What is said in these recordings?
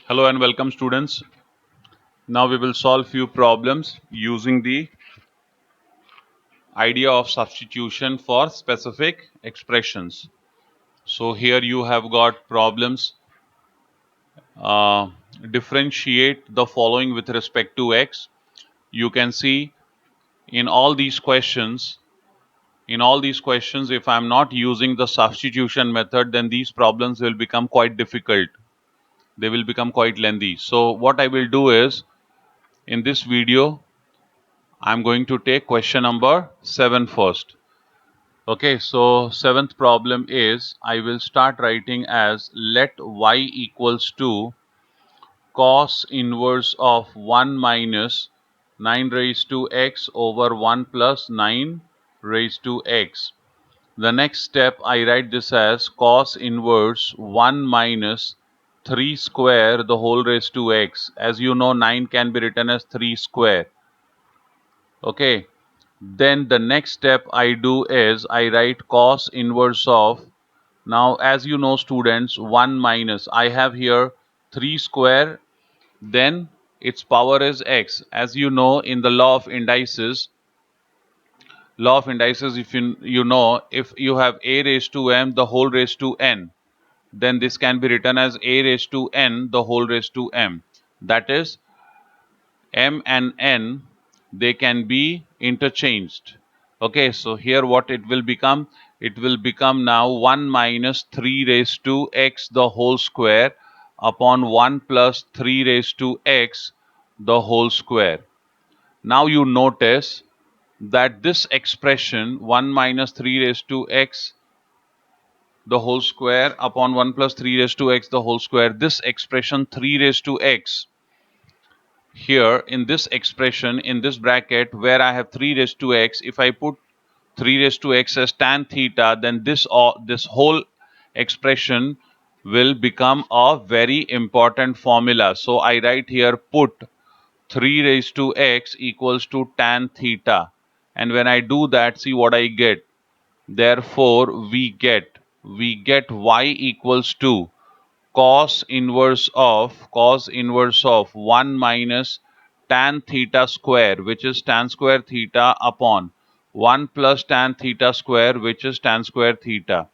Hello and welcome students. Now we will solve few problems using the idea of substitution for specific expressions. So here you have got problems. Uh, Differentiate the following with respect to x. You can see in all these questions, if I'm not using the substitution method, then these problems will become quite difficult. They will become quite lengthy. So what I will do is, in this video, I'm going to take question number 7 first. Okay, so seventh problem is I will start writing as let y equals to cos inverse of 1 minus 9 raised to x over 1 plus 9 raised to x. The next step I write this as cos inverse 1 minus 3 square the whole raised to x. As you know, 9 can be written as 3 square. Okay. Then the next step I do is I write cos inverse of, now as you know students, 1 minus, I have here 3 square, then its power is x. As you know, in the law of indices, if you know, if you have a raised to m the whole raised to n, then this can be written as a raised to n the whole raised to m. That is, m and n, they can be interchanged. Okay, so here what it will become? It will become now 1 minus 3 raised to x the whole square upon 1 plus 3 raised to x the whole square. Now you notice that this expression 1 minus 3 raised to x the whole square upon 1 plus 3 raised to x the whole square, this expression 3 raised to x, here in this expression, in this bracket where I have 3 raised to x, if I put 3 raised to x as tan theta, then this whole expression will become a very important formula. So I write here put 3 raised to x equals to tan theta, and when I do that, see what I get. Therefore we get y equals to cos inverse of 1 minus tan theta square, which is tan square theta, upon 1 plus tan theta square, which is tan square theta.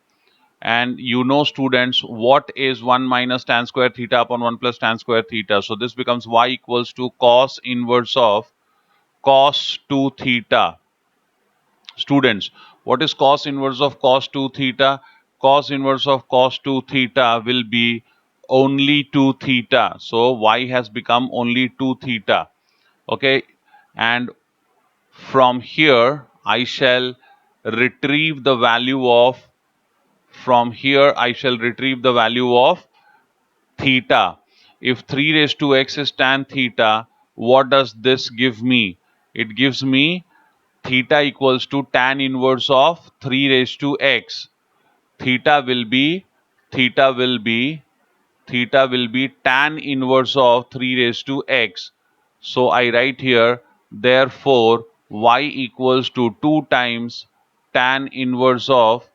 And you know students, what is 1 minus tan square theta upon 1 plus tan square theta? So this becomes y equals to cos inverse of cos 2 theta. Students, what is cos inverse of cos 2 theta? Cos inverse of cos 2 theta will be only 2 theta. So y has become only 2 theta. Okay, and from here I shall retrieve the value of, theta. If 3 raised to x is tan theta, what does this give me? It gives me theta equals to tan inverse of 3 raised to x. Theta will be theta will be theta will be tan inverse of 3 raised to x. So I write here, therefore y equals to 2 times tan inverse of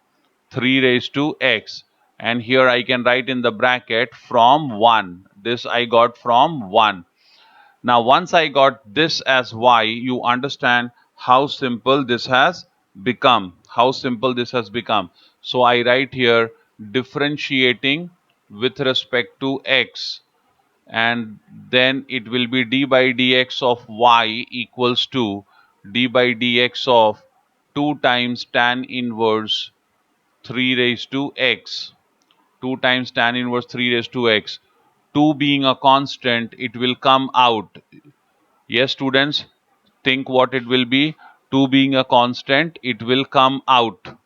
3 raised to x, and here I can write in the bracket from 1. This I got from 1. Now, once I got this as y, you understand how simple this has become. How simple this has become. So I write here differentiating with respect to x, and then it will be d by dx of y equals to d by dx of 2 times tan inverse 3 raised to x. 2 times tan inverse 3 raised to x. 2 being a constant, it will come out. Yes, students, think what it will be. 2 being a constant, it will come out.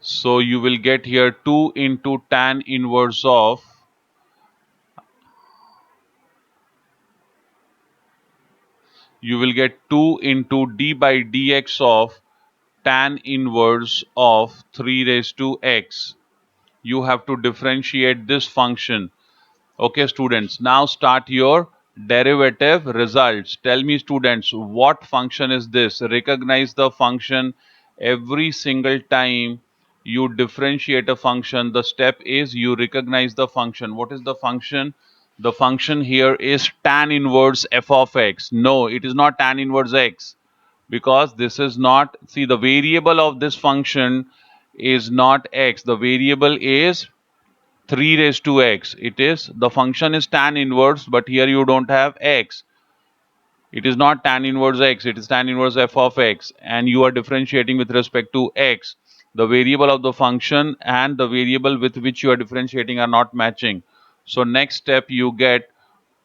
So you will get here 2 into tan inverse of, you will get 2 into d by dx of tan inverse of 3 raised to x. You have to differentiate this function. Okay, students, now start your derivative results. Tell me, students, what function is this? Recognize the function every single time you differentiate a function, the step is you recognize the function. What is the function? The function here is tan inverse f of x. No, it is not tan inverse x, because this is not, see, the variable of this function is not x. The variable is 3 raised to x. It is, the function is tan inverse, but here you don't have x. It is not tan inverse x, it is tan inverse f of x, and you are differentiating with respect to x. The variable of the function and the variable with which you are differentiating are not matching. So next step, you get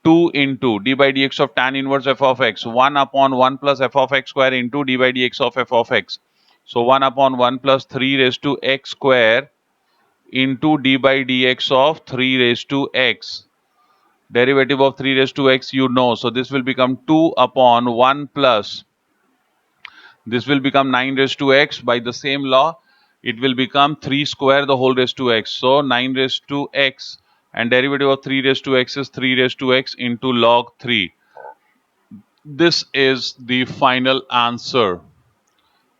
2 into d by dx of tan inverse f of x, 1 upon 1 plus f of x square into d by dx of f of x. So 1 upon 1 plus 3 raised to x square into d by dx of 3 raised to x. Derivative of 3 raised to x you know, so this will become 2 upon 1 plus, this will become 9 raised to x. By the same law, it will become 3 square the whole raised to x. So 9 raised to x, and derivative of 3 raised to x is 3 raised to x into log 3. This is the final answer.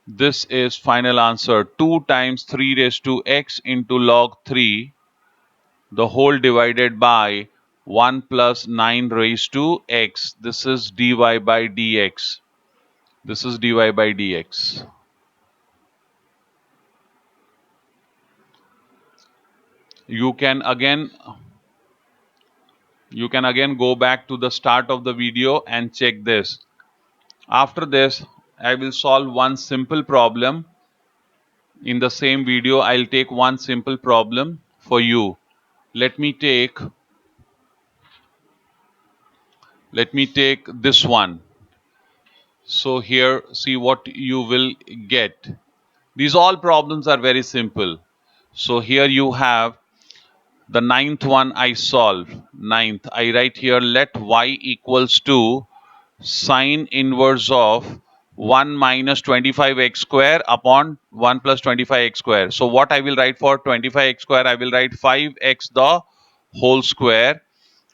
This is final answer. 2 times 3 raised to x into log 3, the whole divided by 1 plus 9 raised to x. This is dy by dx. This is dy by dx. You can again go back to the start of the video and check this. After this, I will solve one simple problem. In the same video, I'll take one simple problem for you. Let me take this one. So here, see what you will get. These all problems are very simple. So here you have the ninth one I solve. Ninth, I write here, let y equals to sine inverse of 1 minus 25x square upon 1 plus 25x square. So what I will write for 25x square, I will write 5x the whole square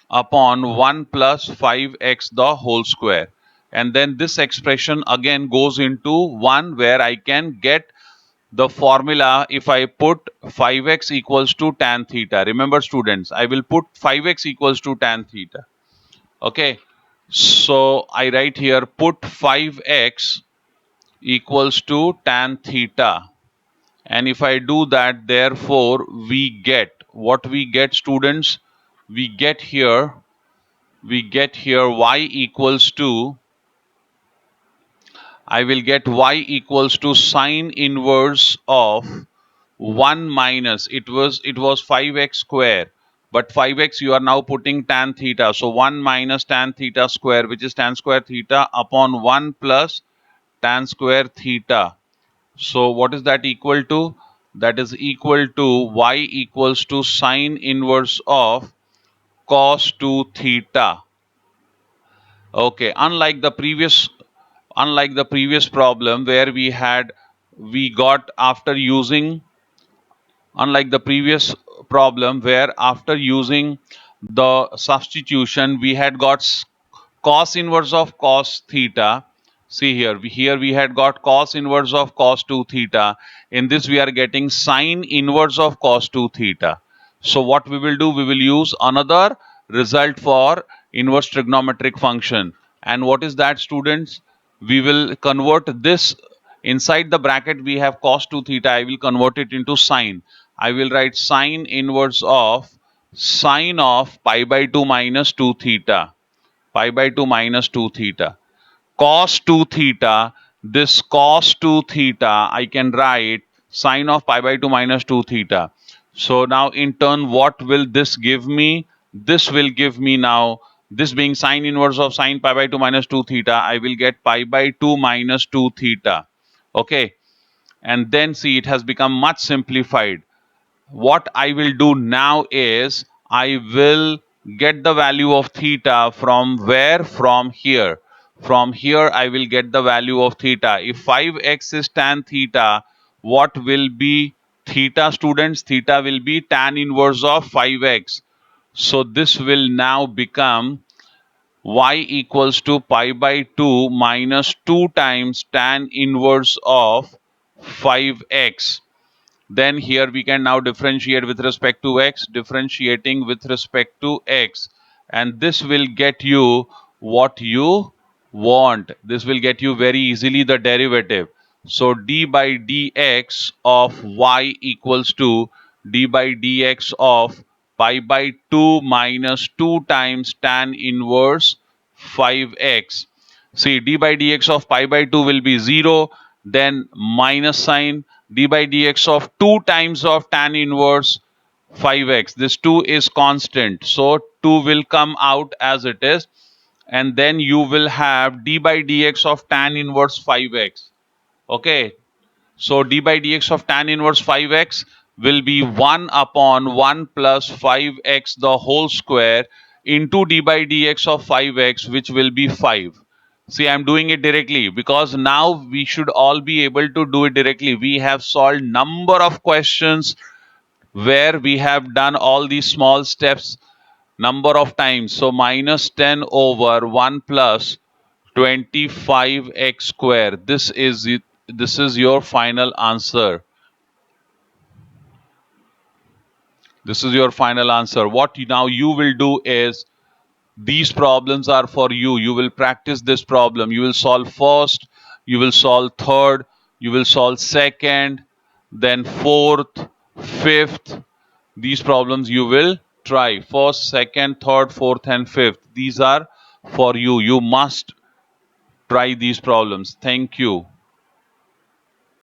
upon 1 plus 5x the whole square. And then this expression again goes into 1, where I can get the formula if I put 5x equals to tan theta. Remember students, I will put 5x equals to tan theta. Okay, so I write here, put 5x equals to tan theta, and if I do that, therefore we get, what we get students, we get here y equals to, I will get y equals to sine inverse of 1 minus, it was 5x square, but 5x you are now putting tan theta, so 1 minus tan theta square, which is tan square theta, upon 1 plus tan square theta. So what is that equal to? That is equal to y equals to sine inverse of cos 2 theta. Okay, unlike the previous problem where we got after using, unlike the previous problem where after using the substitution we had got cos inverse of cos theta. See here, we had got cos inverse of cos 2 theta. In this we are getting sine inverse of cos 2 theta. So what we will do, we will use another result for inverse trigonometric function. And what is that, students? We will convert this, inside the bracket we have cos 2 theta, I will convert it into sine. I will write sine inverse of sine of pi by 2 minus 2 theta. Pi by 2 minus 2 theta. Cos 2 theta, this cos 2 theta, I can write sine of pi by 2 minus 2 theta. So now in turn, what will this give me? This will give me now, this being sine inverse of sine pi by 2 minus 2 theta, I will get pi by 2 minus 2 theta. Okay. And then see, it has become much simplified. What I will do now is I will get the value of theta from where? From here. From here I will get the value of theta. If 5x is tan theta, what will be theta, students? Theta will be tan inverse of 5x. So this will now become y equals to pi by 2 minus 2 times tan inverse of 5x. Then here we can now differentiate with respect to x, differentiating with respect to x, and this will get you what you want. This will get you very easily the derivative. So d by dx of y equals to d by dx of pi by 2 minus 2 times tan inverse 5x. See, d by dx of pi by 2 will be 0, then minus sign d by dx of 2 times of tan inverse 5x. This 2 is constant, so 2 will come out as it is, and then you will have d by dx of tan inverse 5x. Okay, so d by dx of tan inverse 5x will be 1 upon 1 plus 5x the whole square into d by dx of 5x, which will be 5. See, I'm doing it directly because now we should all be able to do it directly. We have solved number of questions where we have done all these small steps number of times. So minus 10 over 1 plus 25x square. This is it. This is your final answer. This is your final answer. What now you will do is, these problems are for you. You will practice this problem. You will solve first, you will solve third, you will solve second, then fourth, fifth. These problems you will try. First, second, third, fourth, and fifth. These are for you. You must try these problems. Thank you.